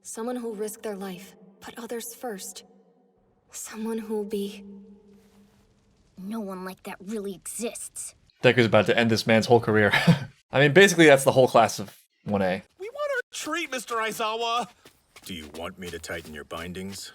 Someone who'll risk their life, put others first. Someone who'll be... No one like that really exists. Deku's about to end this man's whole career. I mean, basically that's the whole class of 1A. We want our treat, Mr. Aizawa! Do you want me to tighten your bindings?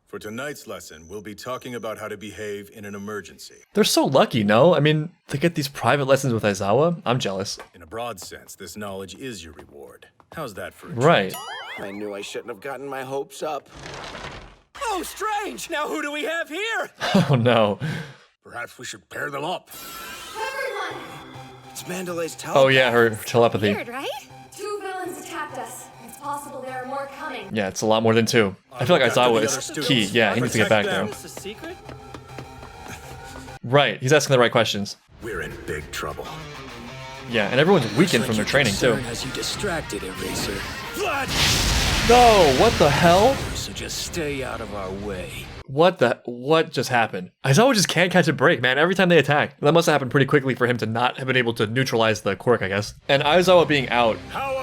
For tonight's lesson, we'll be talking about how to behave in an emergency. They're so lucky, no? I mean, they get these private lessons with Aizawa? I'm jealous. In a broad sense, this knowledge is your reward. How's that for a Right. I knew I shouldn't have gotten my hopes up. Oh, strange! Now who do we have here? Oh no. Perhaps we should pair them up. Everyone! It's Mandalay's telepath. Oh yeah, her telepathy. Weird, right? 2 villains attacked us. It's possible there are more coming. Yeah, it's a lot more than 2. I feel like Aizawa is key. Yeah, he needs to get back there. Is this a secret? Right, he's asking the right questions. We're in big trouble. Yeah, and everyone's weakened from their training too. Has you distracted, Eraser? Blood! No, what the hell? So just stay out of our way. What just happened? Aizawa just can't catch a break, man, every time they attack. That must have happened pretty quickly for him to not have been able to neutralize the quirk, I guess. And Aizawa being out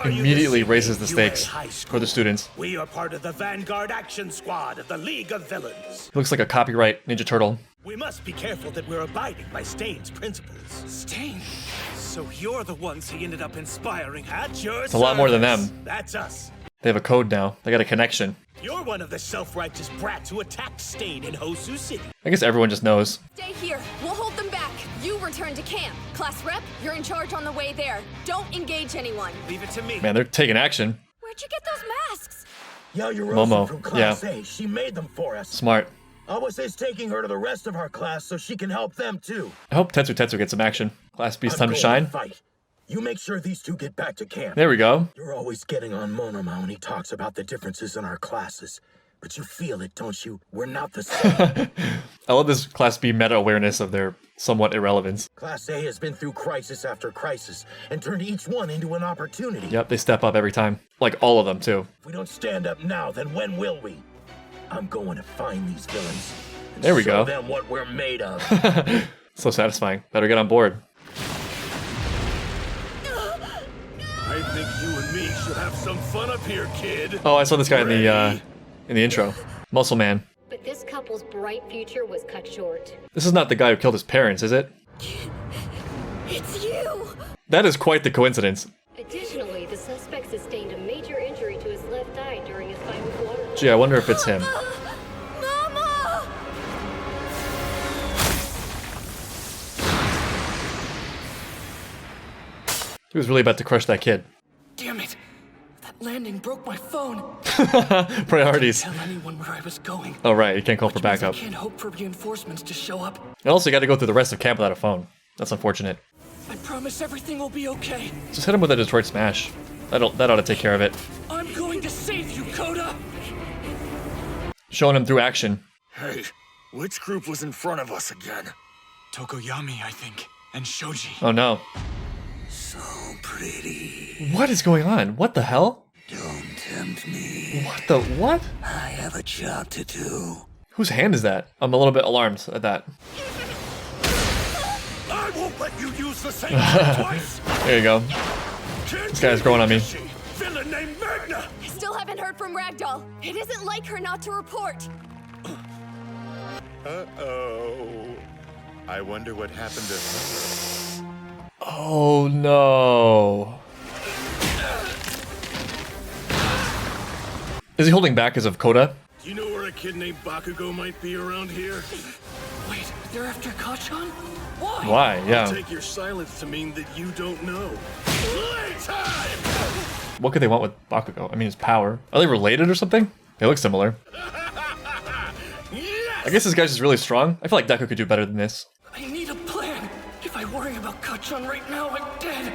immediately raises the stakes for the students. We are part of the Vanguard Action Squad of the League of Villains. He looks like a copyright Ninja Turtle. We must be careful that we're abiding by Stain's principles. Stain. So you're the ones he ended up inspiring, huh? At your It's a lot more than service. them. That's us. They have a code now. They got a connection. You're one of the self-righteous brats who attacked Stain in Hosu City. I guess everyone just knows. Stay here. We'll hold them back. You return to camp. Class rep, you're in charge on the way there. Don't engage anyone. Leave it to me. Man, they're taking action. Where'd you get those masks? Momo, from Class A. She made them for us. Smart. Awas is taking her to the rest of our class so she can help them too. I hope Tetsu gets some action. Class B's time to I'm shine. going fight. You make sure these two get back to camp. There we go. You're always getting on Monoma when he talks about the differences in our classes. But you feel it, don't you? We're not the same. I love this Class B meta-awareness of their somewhat irrelevance. Class A has been through crisis after crisis and turned each one into an opportunity. Yep, they step up every time. Like all of them, too. If we don't stand up now, then when will we? I'm going to find these villains and There we show go. them what we're made of. So satisfying. Better get on board. I think you and me should have some fun up here, kid. Oh, I saw this guy in the intro. Muscle Man. But this couple's bright future was cut short. This is not the guy who killed his parents, is it? It's you! That is quite the coincidence. Additionally, the suspect sustained a major injury to his left eye during his fight with water. Gee, I wonder if it's him. Mama! He was really about to crush that kid. Damn it. That landing broke my phone. Priorities. Tell anyone where I was going. Oh, right, you can't call for Which means backup. I can't hope for reinforcements to show up. And also, you got to go through the rest of camp without a phone. That's unfortunate. I promise everything will be okay. Just hit him with a Detroit Smash. That ought to take care of it. I'm going to save you, Koda! Showing him through action. Hey, which group was in front of us again? Tokoyami, I think. And Shoji. Oh no. So pretty. What is going on? What the hell? Don't tempt me. What? I have a job to do. Whose hand is that? I'm a little bit alarmed at that. I won't let you use the same trick twice. There you go. This guy's growing on me. Villain named Magna. I still haven't heard from Ragdoll. It isn't like her not to report. Uh-oh. I wonder what happened to her. Oh no. Is he holding back because of Koda? Do you know where a kid named Bakugo might be around here? Wait, they're after Kachan? Why? Why? Yeah. Take your silence to mean that you don't know. Playtime! What could they want with Bakugo? I mean, his power. Are they related or something? They look similar. Yes! I guess this guy's just really strong. I feel like Deku could do better than this. I need a plan. If I worry about Kachan right now, I'm dead.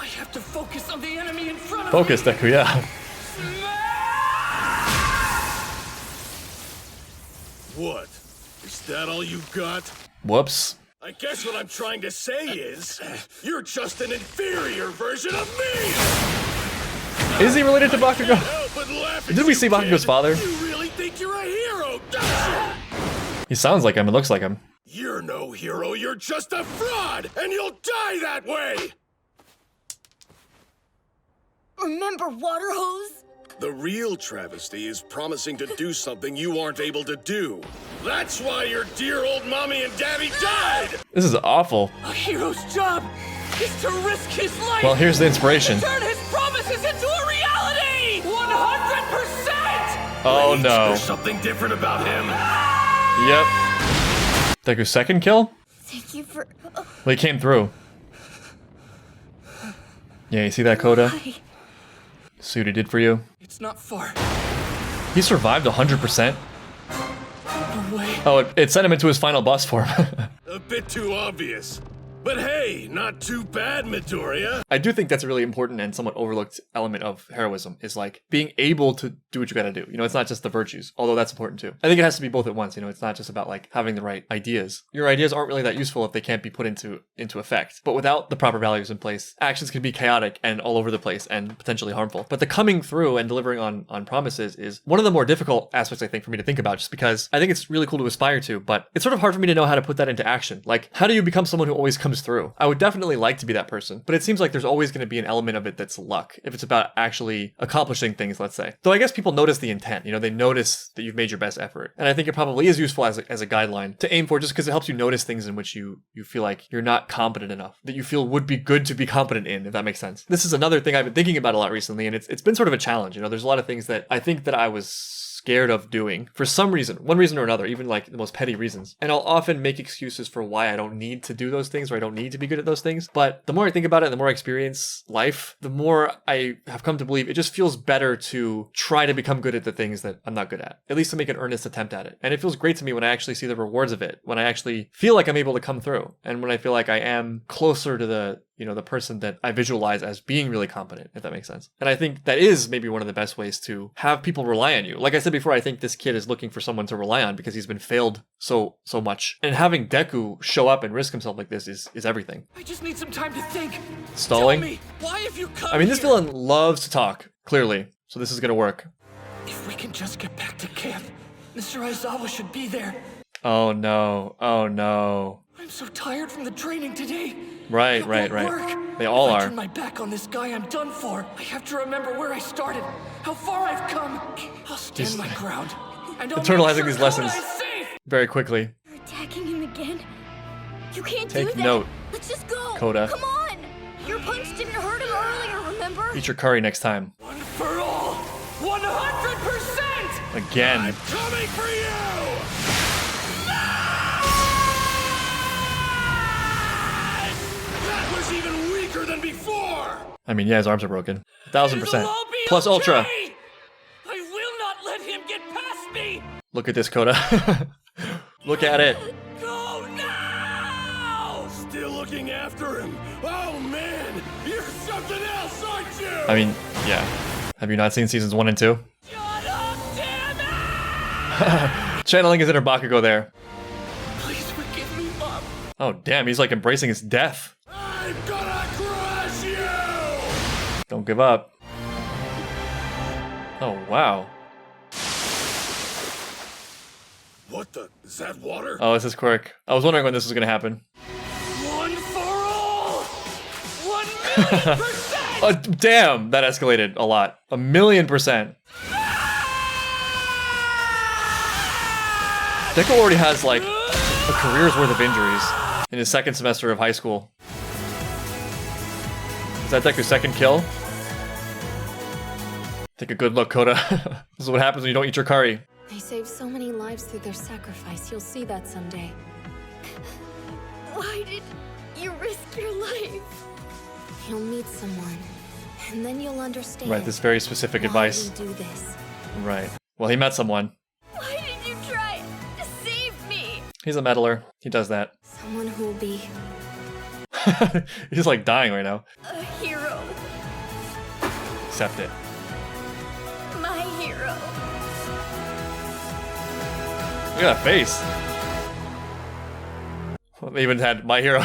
I have to focus on the enemy in front of Focus, me. Deku, yeah. What? Is that all you got? Whoops. I guess what I'm trying to say is, you're just an inferior version of me! Is he related to Bakugo? Help but laugh at Did we you, see Bakugo's kid. father? You really think you're a hero, don't you? He sounds like him. It looks like him. You're no hero, you're just a fraud, and you'll die that way! Remember Water Hose? The real travesty is promising to do something you aren't able to do. That's why your dear old mommy and daddy died! This is awful. A hero's job is to risk his life. Well, here's the inspiration. To turn his promises into a reality. 100%. Oh Wait, no. There's something different about him. Yep. Deku's second kill? Thank you for... Well, he came through. Yeah, you see that, Coda? See what he did for you? It's not far. He survived 100%. No way. Oh, it sent him into his final boss form. A bit too obvious. But hey, not too bad, Midoriya. I do think that's a really important and somewhat overlooked element of heroism, is like being able to do what you gotta do. You know, it's not just the virtues, although that's important too. I think it has to be both at once. You know, it's not just about like having the right ideas. Your ideas aren't really that useful if they can't be put into effect. But without the proper values in place, actions can be chaotic and all over the place and potentially harmful. But the coming through and delivering on promises is one of the more difficult aspects, I think, for me to think about, just because I think it's really cool to aspire to, but it's sort of hard for me to know how to put that into action. Like, how do you become someone who always comes through? I would definitely like to be that person, but it seems like there's always going to be an element of it that's luck, if it's about actually accomplishing things, let's say. Though I guess people notice the intent, you know, they notice that you've made your best effort. And I think it probably is useful as a guideline to aim for, just because it helps you notice things in which you feel like you're not competent enough, that you feel would be good to be competent in, if that makes sense. This is another thing I've been thinking about a lot recently, and it's been sort of a challenge. You know, there's a lot of things that I think that I was scared of doing for some reason, one reason or another, even like the most petty reasons. And I'll often make excuses for why I don't need to do those things, or I don't need to be good at those things. But the more I think about it, and the more I experience life, the more I have come to believe it just feels better to try to become good at the things that I'm not good at least to make an earnest attempt at it. And it feels great to me when I actually see the rewards of it, when I actually feel like I'm able to come through, and when I feel like I am closer to the person that I visualize as being really competent, if that makes sense. And I think that is maybe one of the best ways to have people rely on you. Like I said before, I think this kid is looking for someone to rely on because he's been failed so much. And having Deku show up and risk himself like this is everything. I just need some time to think. Stalling? Tell me, why have you come I mean, this here? villain loves to talk, clearly. So this is gonna work. If we can just get back to camp, Mr. Aizawa should be there. Oh no, oh no. I'm so tired from the training today. Right. Work. They all if I are. turn my back on this guy, I'm done for. I have to remember where I started, how far I've come. I'll stand my ground. And I'll Internalizing make sure these lessons Koda is safe. very quickly. You're attacking him again? You can't Take do that. note, Let's just go. Koda. Come on. Your punch didn't hurt him earlier, remember? Eat your curry next time. One for all. 100%. Again. I'm coming for you! That was even weaker than before! I mean, yeah, his arms are broken. 1000%. It'll all be Plus okay. Ultra. I will not let him get past me. Look at this, Coda. Look at it. Go now! Still looking after him? Oh man, you're something else, aren't you? I mean, yeah. Have you not seen seasons 1 and 2? Shut up, damn it! Channeling his inner Bakugo there. Please forgive me, Mom. Oh, damn, he's like embracing his death. I'm gonna crush you! Don't give up. Oh, wow. What the? Is that water? Oh, this is quirk. I was wondering when this was gonna happen. One for all. 1,000,000%. Oh, damn, that escalated a lot. 1,000,000%. Deku already has like a career's worth of injuries in his second semester of high school. Is that Deku's second kill? Take a good look, Coda. This is what happens when you don't eat your curry. They saved so many lives through their sacrifice. You'll see that someday. Why did you risk your life? You'll meet someone, and then you'll understand. Right, this very specific why advice. we do this. Right. Well, he met someone. Why did you try to save me? He's a meddler. He does that. Someone who will be He's like dying right now. A hero. Accept it. My hero. Look at that face. Well, they even had My Hero.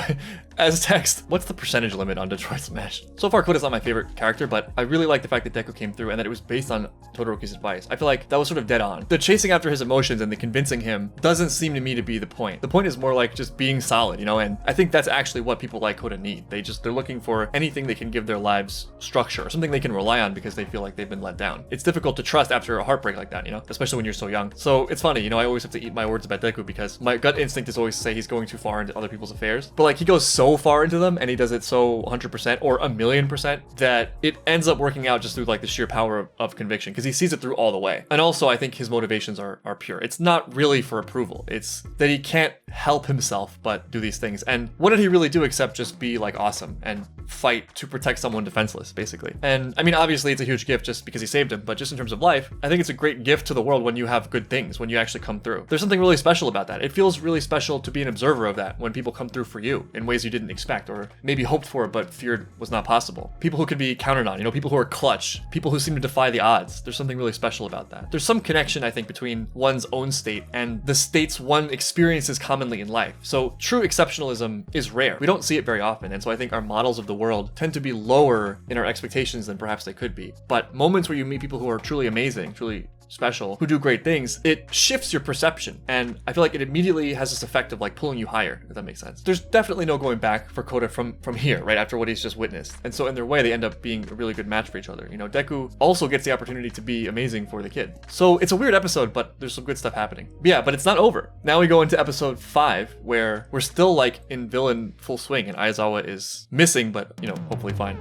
as text. What's the percentage limit on Detroit Smash? So far, Koda's not my favorite character, but I really like the fact that Deku came through and that it was based on Todoroki's advice. I feel like that was sort of dead on. The chasing after his emotions and the convincing him doesn't seem to me to be the point. The point is more like just being solid, you know, and I think that's actually what people like Koda need. They're looking for anything they can give their lives structure, something they can rely on because they feel like they've been let down. It's difficult to trust after a heartbreak like that, you know, especially when you're so young. So it's funny, you know, I always have to eat my words about Deku because my gut instinct is always to say he's going too far into other people's affairs, but like he goes so far into them and he does it so 100% or 1,000,000% that it ends up working out just through like the sheer power of conviction because he sees it through all the way. And also I think his motivations are pure. It's not really for approval. It's that he can't help himself but do these things. And what did he really do except just be like awesome and fight to protect someone defenseless, basically? And I mean, obviously it's a huge gift just because he saved him, but just in terms of life, I think it's a great gift to the world when you have good things, when you actually come through. There's something really special about that. It feels really special to be an observer of that when people come through for you in ways you didn't expect or maybe hoped for but feared was not possible. People who can be counted on, you know, people who are clutch, people who seem to defy the odds. There's something really special about that. There's some connection, I think, between one's own state and the states one experiences commonly in life. So true exceptionalism is rare. We don't see it very often, and so I think our models of the world tend to be lower in our expectations than perhaps they could be. But moments where you meet people who are truly amazing, truly special, who do great things, it shifts your perception. And I feel like it immediately has this effect of like pulling you higher, if that makes sense. There's definitely no going back for Koda from here, right after what he's just witnessed. And so in their way, they end up being a really good match for each other. You know, Deku also gets the opportunity to be amazing for the kid. So it's a weird episode, but there's some good stuff happening. But yeah, but it's not over. Now we go into episode 5, where we're still like in villain full swing and Aizawa is missing, but you know, hopefully fine.